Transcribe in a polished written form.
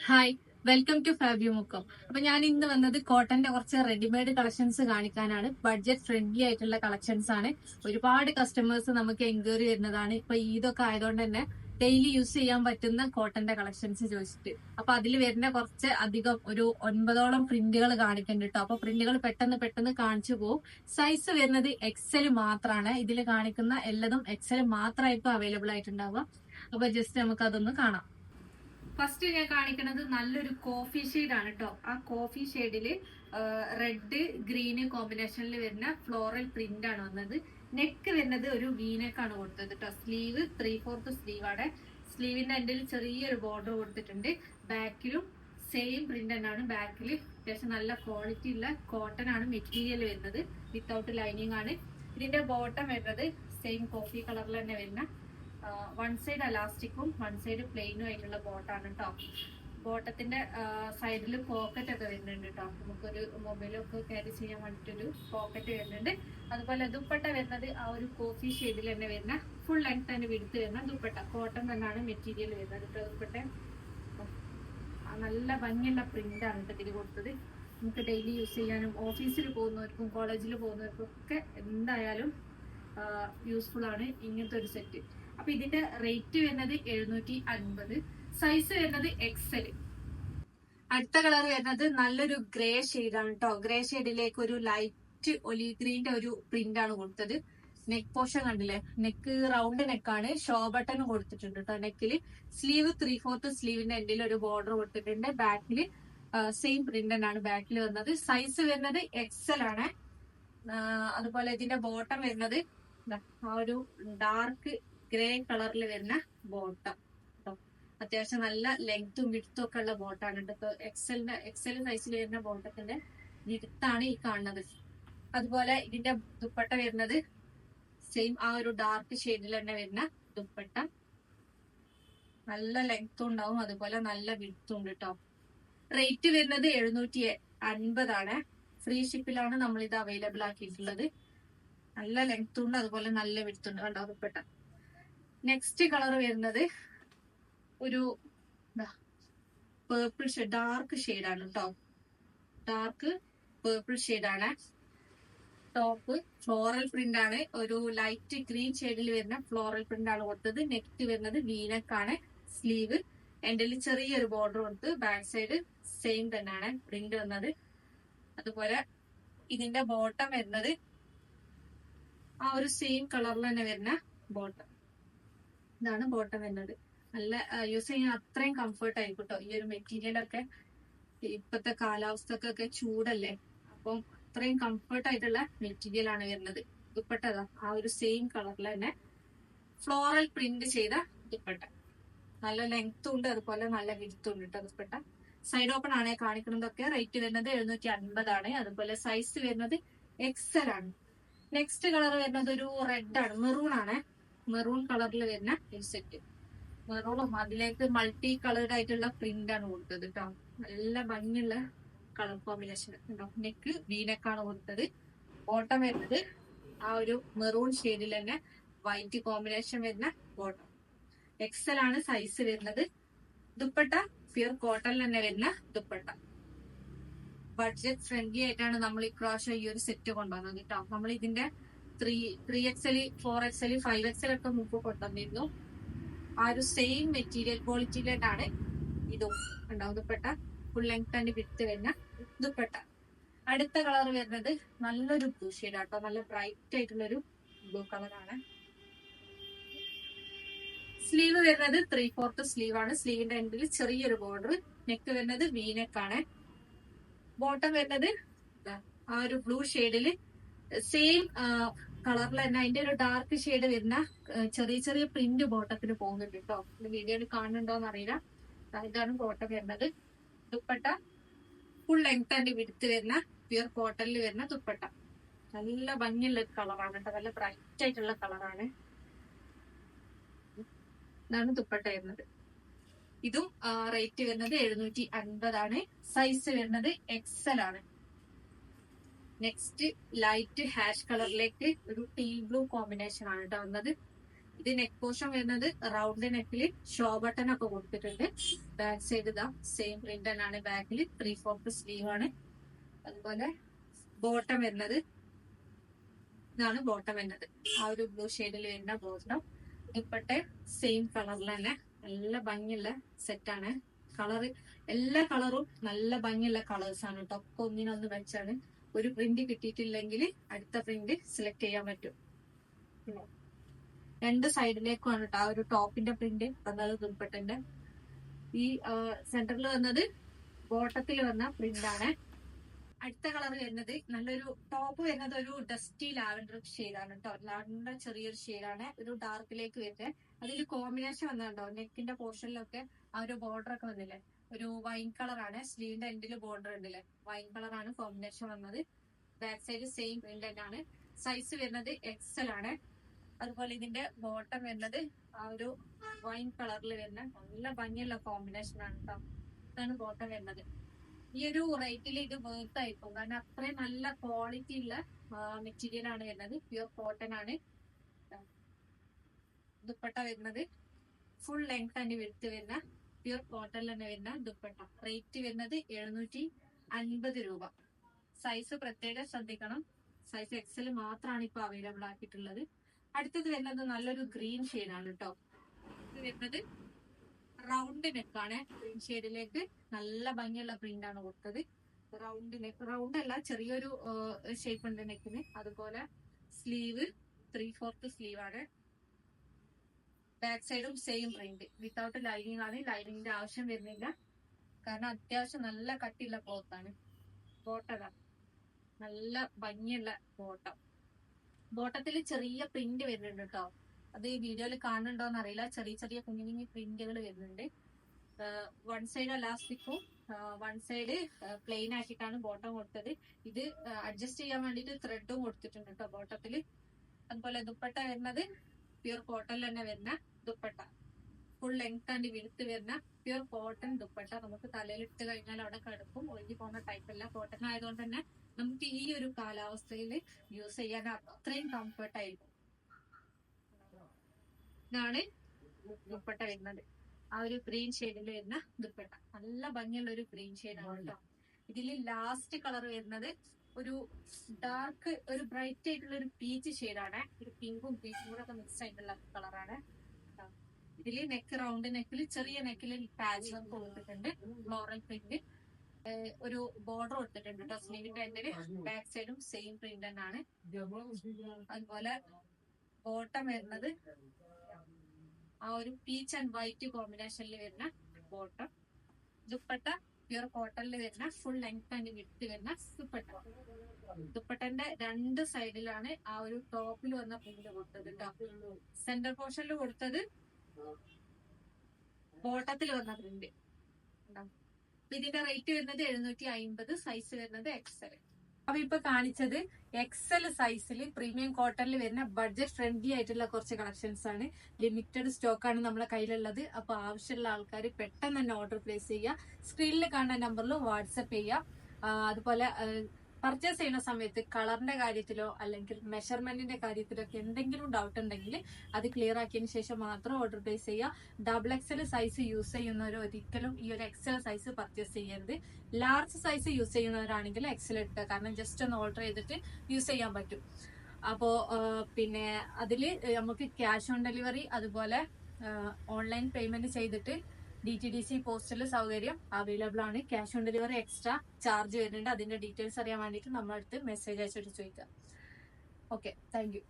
Hi, welcome to Fabio Mukkam. അപ്പൊ ഞാൻ ഇന്ന് വന്നത് കോട്ടന്റെ കുറച്ച് റെഡിമെയ്ഡ് കളക്ഷൻസ് കാണിക്കാനാണ്. ബഡ്ജറ്റ് ഫ്രണ്ട്ലി ആയിട്ടുള്ള കളക്ഷൻസ് ആണ്. ഒരുപാട് കസ്റ്റമേഴ്സ് നമുക്ക് എൻക്വയറി വരുന്നതാണ്. ഇപ്പൊ ഈദൊക്കെ ആയതുകൊണ്ട് തന്നെ ഡെയിലി യൂസ് ചെയ്യാൻ പറ്റുന്ന കോട്ടന്റെ കളക്ഷൻസ് ചോദിച്ചിട്ട്. അപ്പൊ അതിൽ വരുന്ന കുറച്ച് അധികം ഒരു 9ഓളം പ്രിന്റുകൾ കാണിക്കുന്നുണ്ട് കേട്ടോ. അപ്പൊ പ്രിന്റുകൾ പെട്ടെന്ന് പെട്ടെന്ന് കാണിച്ചു പോകും. സൈസ് വരുന്നത് എക്സൽ മാത്രമാണ്. ഇതിൽ കാണിക്കുന്ന എല്ലാതും എക്സൽ മാത്രമായിരിക്കും അവൈലബിൾ ആയിട്ടുണ്ടാവുക. അപ്പൊ ജസ്റ്റ് നമുക്ക് അതൊന്ന് കാണാം. ഫസ്റ്റ് ഞാൻ കാണിക്കുന്നത് നല്ലൊരു കോഫി ഷെയ്ഡ് ആണ് കേട്ടോ. ആ കോഫി ഷെയ്ഡില് റെഡ് ഗ്രീന് കോമ്പിനേഷനിൽ വരുന്ന ഫ്ലോറൽ പ്രിന്റ് ആണ് വന്നത്. നെക്ക് വരുന്നത് ഒരു വീനെക്കാണ് കൊടുത്തത് കേട്ടോ. സ്ലീവ് 3/4 സ്ലീവ് ആണ്. സ്ലീവിന്റെ എൻഡിൽ ചെറിയൊരു ബോർഡർ കൊടുത്തിട്ടുണ്ട്. ബാക്കിലും സെയിം പ്രിന്റ് തന്നെയാണ്. ബാക്കിൽ അത്യാവശ്യം നല്ല ക്വാളിറ്റി ഉള്ള കോട്ടൺ ആണ് മെറ്റീരിയൽ വരുന്നത്. വിത്തൗട്ട് ലൈനിങ് ആണ്. ഇതിന്റെ ബോട്ടം വരുന്നത് സെയിം കോഫി കളറിൽ തന്നെ വരുന്ന വൺ സൈഡ് അലാസ്റ്റിക്കും വൺ സൈഡ് പ്ലെയിനും ആയിട്ടുള്ള ബോട്ടാണ് കേട്ടോ. ബോട്ടത്തിന്റെ സൈഡിൽ പോക്കറ്റ് ഒക്കെ വരുന്നുണ്ട് കേട്ടോ. നമുക്കൊരു മൊബൈലൊക്കെ ക്യാരി ചെയ്യാൻ വേണ്ടിട്ടൊരു പോക്കറ്റ് വരുന്നുണ്ട്. അതുപോലെ ദുപ്പട്ട വരുന്നത് ആ ഒരു കോഫി ഷെയ്ഡിൽ തന്നെ വരുന്ന ഫുൾ ലെങ്ത് തന്നെ വിടുത്ത് വരുന്ന ദുപ്പട്ട. കോട്ടൺ തന്നെയാണ് മെറ്റീരിയൽ വരുന്നത് കേട്ടോ. ദുപ്പട്ട നല്ല ഭംഗിയുള്ള പ്രിന്റ് ആണ് കേട്ടോ ഇതിൽ കൊടുത്തത്. നമുക്ക് ഡെയിലി യൂസ് ചെയ്യാനും ഓഫീസിൽ പോകുന്നവർക്കും കോളേജിൽ പോകുന്നവർക്കും ഒക്കെ എന്തായാലും യൂസ്ഫുൾ ആണ് ഇങ്ങനത്തെ ഒരു സെറ്റ്. അപ്പൊ ഇതിന്റെ റേറ്റ് വരുന്നത് 750. സൈസ് വരുന്നത് എക്സൽ. അടുത്ത കളർ വരുന്നത് നല്ലൊരു ഗ്രേ ഷെയ്ഡാണ് കേട്ടോ. ഗ്രേ ഷെയ്ഡിലേക്ക് ഒരു ലൈറ്റ് ഒലീവ് ഗ്രീന്റെ ഒരു പ്രിന്റ് ആണ് കൊടുത്തത്. നെക്ക് പോർഷൻ കണ്ടില്ലേ? നെക്ക് റൗണ്ട് നെക്കാണ്. ഷോ ബട്ടൺ കൊടുത്തിട്ടുണ്ട് കേട്ടോ നെക്കില്. സ്ലീവ് 3/4 സ്ലീവിന്റെ എൻഡിൽ ഒരു ബോർഡർ കൊടുത്തിട്ടുണ്ട്. ബാക്കില് സെയിം പ്രിന്റ് തന്നെയാണ് ബാക്കിൽ വന്നത്. സൈസ് വരുന്നത് എക്സൽ ആണ്. അതുപോലെ ഇതിന്റെ ബോട്ടം വരുന്നത് ആ ഒരു ഡാർക്ക് ഗ്രേ കളറിൽ വരുന്ന ബോട്ടം കേട്ടോ. അത്യാവശ്യം നല്ല ലെങ്ത്തും വിഡ്ത്തും ഒക്കെ ഉള്ള ബോട്ടാണ് കേട്ടോ. എക്സൽ സൈസിൽ വരുന്ന ബോട്ടത്തിന്റെ വിഡ്ത്താണ് ഈ കാണുന്നത്. അതുപോലെ ഇതിന്റെ ദുപ്പട്ട വരുന്നത് സെയിം ആ ഒരു ഡാർക്ക് ഷെയ്ഡിൽ തന്നെ വരുന്ന ദുപ്പട്ട. നല്ല ലെങ്ത്തും ഉണ്ടാവും, അതുപോലെ നല്ല വിഡ്ത്തും ഉണ്ട് കേട്ടോ. റേറ്റ് വരുന്നത് 750 ആണ്. ഫ്രീ ഷിപ്പിലാണ് നമ്മൾ ഇത് അവൈലബിൾ ആക്കിയിട്ടുള്ളത്. നല്ല ലെങ്ത്തും ഉണ്ട്, അതുപോലെ നല്ല വിഡ്ത്തും ഉണ്ട് കണ്ടോ ദുപ്പട്ട. നെക്സ്റ്റ് കളർ വരുന്നത് ഒരു പേർപ്പിൾ ഷെയ്ഡ്, ഡാർക്ക് ഷെയ്ഡാണ് കേട്ടോ. ഡാർക്ക് പേർപ്പിൾ ഷെയ്ഡാണ്. ടോപ്പ് ഫ്ലോറൽ പ്രിന്റ് ആണ്. ഒരു ലൈറ്റ് ഗ്രീൻ ഷെയ്ഡിൽ വരുന്ന ഫ്ലോറൽ പ്രിന്റ് ആണ് കൊടുത്തത്. നെക്ക് വരുന്നത് വീനക്കാണ്. സ്ലീവ് എൻഡിൽ ചെറിയൊരു ബോർഡർ കൊടുത്ത്. ബാക്ക് സൈഡ് സെയിം തന്നെയാണ് പ്രിന്റ് വന്നത്. അതുപോലെ ഇതിന്റെ ബോട്ടം വരുന്നത് ആ ഒരു സെയിം കളറിൽ തന്നെ വരുന്ന ബോട്ടം. ഇതാണ് ബോട്ടം വരുന്നത്. നല്ല യൂസ് ചെയ്യാൻ അത്രയും കംഫർട്ട് ആയിരിക്കും കേട്ടോ. ഈ ഒരു മെറ്റീരിയൽ ഒക്കെ ഇപ്പത്തെ കാലാവസ്ഥക്കൊക്കെ ചൂടല്ലേ, അപ്പം അത്രയും കംഫർട്ട് ആയിട്ടുള്ള മെറ്റീരിയൽ ആണ് വരുന്നത്. ദുപ്പട്ടതാ ആ ഒരു സെയിം കളറിൽ തന്നെ ഫ്ലോറൽ പ്രിന്റ് ചെയ്ത ദുപ്പട്ട. നല്ല ലെങ്ത്തും ഉണ്ട്, അതുപോലെ നല്ല വിഡ്ത്തും ഉണ്ട് കേട്ടോ ദുപ്പട്ട. സൈഡ് ഓപ്പൺ ആണ് കാണിക്കുന്നതൊക്കെ. റേറ്റ് വരുന്നത് 750 ആണ്. അതുപോലെ സൈസ് വരുന്നത് എക്സൽ ആണ്. നെക്സ്റ്റ് കളർ വരുന്നത് ഒരു റെഡ് ആണ്, മെറൂൺ ആണ്. മെറൂൺ കളറിൽ വരുന്ന ഒരു സെറ്റ്. മെറൂണും അതിലേക്ക് മൾട്ടി കളേർഡ് ആയിട്ടുള്ള പ്രിന്റ് ആണ് കൊടുത്തത് കേട്ടോ. നല്ല ഭംഗിയുള്ള കളർ കോമ്പിനേഷൻ ഉണ്ടോ. നെക്ക് വീനെക്കാണ് കൊടുത്തത്. ബോട്ടം വരുന്നത് ആ ഒരു മെറൂൺ ഷെയ്ഡിൽ തന്നെ വൈറ്റ് കോമ്പിനേഷൻ വരുന്ന ബോട്ടം. എക്സൽ ആണ് സൈസ് വരുന്നത്. ദുപ്പട്ട പ്യൂർ കോട്ടണിൽ തന്നെ വരുന്ന ദുപ്പട്ട. ബഡ്ജറ്റ് ഫ്രണ്ട്ലി ആയിട്ടാണ് നമ്മൾ ഇപ്രാവശ്യം ഈ ഒരു സെറ്റ് കൊണ്ടുവന്നത് കേട്ടോ. നമ്മൾ ഇതിന്റെ 3XL 4XL 5XL ഒക്കെ മുമ്പ് കൊണ്ടുവന്നിരുന്നു. ആ ഒരു സെയിം മെറ്റീരിയൽ ക്വാളിറ്റിയിലായിട്ടാണ് ഇതും ഉണ്ടാവും. Dupatta full length and width വരുന്ന ദുപ്പട്ട. അടുത്ത കളർ വരുന്നത് നല്ലൊരു ബ്ലൂ ഷെയ്ഡ് ആട്ടോ. നല്ല ബ്രൈറ്റ് ആയിട്ടുള്ളൊരു ബ്ലൂ കളറാണ്. സ്ലീവ് വരുന്നത് 3/4 സ്ലീവ് ആണ്. സ്ലീവിന്റെ എൻഡിൽ ചെറിയൊരു ബോർഡർ. നെക്ക് വരുന്നത് വീനെക്കാണ്. ബോട്ടം വരുന്നത് ആ ഒരു ബ്ലൂ ഷെയ്ഡില് സെയിം കളറിൽ തന്നെ അതിന്റെ ഒരു ഡാർക്ക് ഷെയ്ഡ് വരുന്ന ചെറിയ ചെറിയ പ്രിന്റ് ബോട്ടത്തിന് പോകുന്നുണ്ട് കേട്ടോ. വീഡിയോയിൽ കാണുന്നുണ്ടോന്ന് അറിയില്ല. ഇതാണ് ബോട്ടം വരുന്നത്. Dupatta full length and width വരുന്ന പ്യൂർ കോട്ടണിൽ വരുന്ന ദുപ്പട്ട. നല്ല ഭംഗിയുള്ള കളറാണ് കേട്ടോ. നല്ല ബ്രൈറ്റ് ആയിട്ടുള്ള കളറാണ്. ഇതാണ് ദുപ്പട്ട വരുന്നത്. ഇതും റേറ്റ് വരുന്നത് 750 ആണ്. സൈസ് വരുന്നത് എക്സൽ ആണ്. നെക്സ്റ്റ് ലൈറ്റ് ഹാഷ് കളറിലേക്ക് ഒരു ടീ ബ്ലൂ കോമ്പിനേഷൻ ആണ് കേട്ടോ വന്നത്. ഇത് നെക്ക് പോർഷൻ വരുന്നത് റൗണ്ട് നെക്കിൽ ഷോ ബട്ടൺ ഒക്കെ കൊടുത്തിട്ടുണ്ട്. ബാക്ക് സൈഡ് ഇതാ സെയിം പ്രിന്റ് തന്നെയാണ്. ബാക്കിൽ 3/4 സ്ലീവ് ആണ്. അതുപോലെ ബോട്ടം വരുന്നത് ഇതാണ്. ബോട്ടം വരുന്നത് ആ ഒരു ബ്ലൂ ഷെയ്ഡിൽ വരുന്ന ബോട്ടം. ദുപ്പട്ട സെയിം കളറിൽ തന്നെ നല്ല ഭംഗിയുള്ള സെറ്റാണ്. കളറ് എല്ലാ കളറും നല്ല ഭംഗിയുള്ള കളേഴ്സ് ആണ് കേട്ടോ. ഒക്കെ ഒന്നിനൊന്ന് വെച്ചാണ്. ഒരു പ്രിന്റ് കിട്ടിയിട്ടില്ലെങ്കിൽ അടുത്ത പ്രിന്റ് സെലക്ട് ചെയ്യാൻ പറ്റും. രണ്ട് സൈഡിലേക്കുമാണ് കേട്ടോ ആ ഒരു ടോപ്പിന്റെ പ്രിന്റ് വന്നത്. ദുപ്പട്ടന്റെ ഈ സെന്ററിൽ വന്നത് ബോട്ടത്തിൽ വന്ന പ്രിന്റ് ആണ്. അടുത്ത കളർ വരുന്നത് നല്ലൊരു ടോപ്പ് വരുന്നത് ഒരു ഡസ്റ്റി ലാവൻഡർ ഷെയ്ഡാണ് കേട്ടോ. ലാവൻഡർ ചെറിയൊരു ഷെയ്ഡാണ്. ഒരു ഡാർക്കിലേക്ക് വരുന്നത്. അതിൽ കോമ്പിനേഷൻ വന്നിട്ടുണ്ടോ നെക്കിന്റെ പോർഷനിലൊക്കെ ആ ഒരു ബോർഡർ ഒക്കെ വന്നില്ലേ, ഒരു വൈൻ കളറാണ്. സ്ലീവിന്റെ എൻഡിൽ ബോർഡർ ഉണ്ടല്ലേ, വൈൻ കളറാണ് കോമ്പിനേഷൻ വന്നത്. ബാക്ക് സൈഡ് സെയിം പ്രിന്റ് തന്നെയാണ്. സൈസ് വരുന്നത് XL ആണ്. അതുപോലെ ഇതിന്റെ ബോട്ടം വരുന്നത് ആ ഒരു വൈൻ കളറിൽ വരുന്ന നല്ല ഭംഗിയുള്ള കോമ്പിനേഷൻ ആണ് കേട്ടോ. ഇതാണ് ബോട്ടം വരുന്നത്. ഈ ഒരു റേറ്റിൽ ഇത് വർത്ത് ആയിരിക്കും, കാരണം അത്രയും നല്ല ക്വാളിറ്റി ഉള്ള മെറ്റീരിയൽ ആണ് വരുന്നത്. പ്യുർ കോട്ടൺ ആണ്. ദുപ്പട്ട വരുന്നത് ഫുൾ ലെങ്ത് ആൻഡ് വിഡ്ത്ത് വരുന്ന പ്യുർ കോട്ടണിൽ തന്നെ വരുന്ന ദുപ്പട്ട. റേറ്റ് വരുന്നത് 750 രൂപ. സൈസ് പ്രത്യേകം ശ്രദ്ധിക്കണം. സൈസ് XL മാത്രമാണ് ഇപ്പൊ അവൈലബിൾ ആക്കിയിട്ടുള്ളത്. അടുത്തത് വരുന്നത് നല്ലൊരു ഗ്രീൻ ഷെയ്ഡാണ് കേട്ടോ. ഇത് വരുന്നത് റൗണ്ട് നെക്കാണ്. ഗ്രീൻ ഷെയ്ഡിലേക്ക് നല്ല ഭംഗിയുള്ള പ്രിന്റ് ആണ് കൊടുത്തത്. റൗണ്ട് നെക്ക്, റൗണ്ട് അല്ല ചെറിയൊരു ഷേപ്പ് ഉണ്ട് നെക്കിന്. അതുപോലെ സ്ലീവ് 3/4 സ്ലീവ് ആണ്. ബാക്ക് സൈഡും സെയിം പ്രിന്റ് വിത്തൗട്ട് ലൈനിങ് ആണ്. ലൈനിങ്ങിന്റെ ആവശ്യം വരുന്നില്ല, കാരണം അത്യാവശ്യം നല്ല കട്ടിയുള്ള ക്ലോത്താണ്. ബോട്ടം നല്ല ഭംഗിയുള്ള ബോട്ടം. ബോട്ടത്തിൽ ചെറിയ പ്രിന്റ് വരുന്നുണ്ട് കേട്ടോ. അത് ഈ വീഡിയോയിൽ കാണുന്നുണ്ടോന്ന് അറിയില്ല. ചെറിയ ചെറിയ കുഞ്ഞു കുഞ്ഞു പ്രിന്റുകൾ വരുന്നുണ്ട്. വൺ സൈഡ് അലാസ്റ്റിക്കും വൺ സൈഡ് പ്ലെയിൻ ആക്കിയിട്ടാണ് ബോട്ടം കൊടുത്തത്. ഇത് അഡ്ജസ്റ്റ് ചെയ്യാൻ വേണ്ടിയിട്ട് ത്രെഡും കൊടുത്തിട്ടുണ്ട് കേട്ടോ ബോട്ടത്തില്. അതുപോലെ ദുപ്പട്ട വരുന്നത് പ്യുർ കോട്ടണിൽ തന്നെ വരുന്ന dupatta. Full length and width വരുന്ന പ്യുർ കോട്ടൺ ദുപ്പട്ട. നമുക്ക് തലയിൽ ഇട്ട് കഴിഞ്ഞാൽ അവിടെ കിടക്കും, ഒഴുകി പോകുന്ന ടൈപ്പല്ല. കോട്ടൺ ആയതുകൊണ്ട് തന്നെ നമുക്ക് ഈ ഒരു കാലാവസ്ഥയിൽ യൂസ് ചെയ്യാൻ അത്രയും കംഫർട്ട് ആയിരിക്കും. ഇതാണ് ദുപ്പട്ട വരുന്നത്. ആ ഒരു ഗ്രീൻ ഷെയ്ഡിൽ വരുന്ന ദുപ്പട്ട നല്ല ഭംഗിയുള്ള ഒരു ഗ്രീൻ ഷെയ്ഡാണ് കേട്ടോ. ഇതിൽ ലാസ്റ്റ് കളർ വരുന്നത് ഒരു ഡാർക്ക്, ഒരു ബ്രൈറ്റ് ആയിട്ടുള്ള ഒരു പീച്ച് ഷെയ്ഡാണ്. ഒരു പിങ്കും പീച്ചും കൂടെ ഒക്കെ മിക്സ് ആയിട്ടുള്ള കളറാണ്. ഇതില് നെക്ക് റൗണ്ട് നെക്കിൽ ചെറിയ നെക്കിൽ പാച്ച് വർക്ക് കൊടുത്തിട്ടുണ്ട്. ഫ്ലോറൽ പ്രിന്റ്, ഒരു ബോർഡർ കൊടുത്തിട്ടുണ്ട് കേട്ടോ സ്ലീവിന്റെ എൻഡില്. ബാക്ക് സൈഡും സെയിം പ്രിന്റ് തന്നെയാണ്. അതുപോലെ ബോട്ടം വരുന്നത് ആ ഒരു പീച്ച് ആൻഡ് വൈറ്റ് കോമ്പിനേഷനിൽ വരുന്ന ബോട്ടം. ദുപ്പട്ട പ്യുർ കോട്ടണിൽ വരുന്ന ഫുൾ ലെങ്ത് ആൻഡ് വിഡ്ത്ത് വരുന്ന ദുപ്പട്ട. ദുപ്പട്ടന്റെ രണ്ട് സൈഡിലാണ് ആ ഒരു ടോപ്പിൽ വന്ന പ്രിന്റ് കൊടുത്തത് കേട്ടോ. സെന്റർ പോർഷനിൽ കൊടുത്തത് ബോട്ടത്തിൽ വന്ന പ്രിന്റ്. ഇതിന്റെ റേറ്റ് വരുന്നത് 750. സൈസ് വരുന്നത് XL. അപ്പൊ ഇപ്പൊ കാണിച്ചത് XL സൈസിൽ പ്രീമിയം കോട്ടണിൽ വരുന്ന ബഡ്ജറ്റ് ഫ്രണ്ട്ലി ആയിട്ടുള്ള കുറച്ച് കളക്ഷൻസ് ആണ്. ലിമിറ്റഡ് സ്റ്റോക്ക് ആണ് നമ്മളെ കയ്യിലുള്ളത്. അപ്പൊ ആവശ്യമുള്ള ആൾക്കാർ പെട്ടെന്ന് തന്നെ ഓർഡർ പ്ലേസ് ചെയ്യുക. സ്ക്രീനിൽ കാണുന്ന നമ്പറിൽ വാട്സപ്പ് ചെയ്യുക. അതുപോലെ പർച്ചേസ് ചെയ്യുന്ന സമയത്ത് കളറിന്റെ കാര്യത്തിലോ അല്ലെങ്കിൽ മെഷർമെന്റിന്റെ കാര്യത്തിലോ ഒക്കെ എന്തെങ്കിലും ഡൗട്ട് ഉണ്ടെങ്കിൽ അത് ക്ലിയർ ആക്കിയതിന് ശേഷം മാത്രം ഓർഡർ പ്ലേസ് ചെയ്യുക. XXL സൈസ് യൂസ് ചെയ്യുന്നവർ ഒരിക്കലും ഈ ഒരു XL സൈസ് പർച്ചേസ് ചെയ്യരുത്. ലാർജ് സൈസ് യൂസ് ചെയ്യുന്നവരാണെങ്കിൽ XL എടുക്കുക, കാരണം ജസ്റ്റ് ഒന്ന് ഓർഡർ ചെയ്തിട്ട് യൂസ് ചെയ്യാൻ പറ്റും. അപ്പോ പിന്നെ അതില് നമുക്ക് ക്യാഷ് ഓൺ ഡെലിവറി, അതുപോലെ ഓൺലൈൻ പേയ്മെന്റ് ചെയ്തിട്ട് DTDC പോസ്റ്റൽ സൗകര്യം അവൈലബിൾ ആണ്. Cash on delivery extra charge വരുന്നുണ്ട്. അതിന്റെ ഡീറ്റെയിൽസ് അറിയാൻ വേണ്ടിയിട്ട് നമ്മളടുത്ത് മെസ്സേജ് അയച്ചിട്ട് ചോദിക്കാം. Okay, thank you.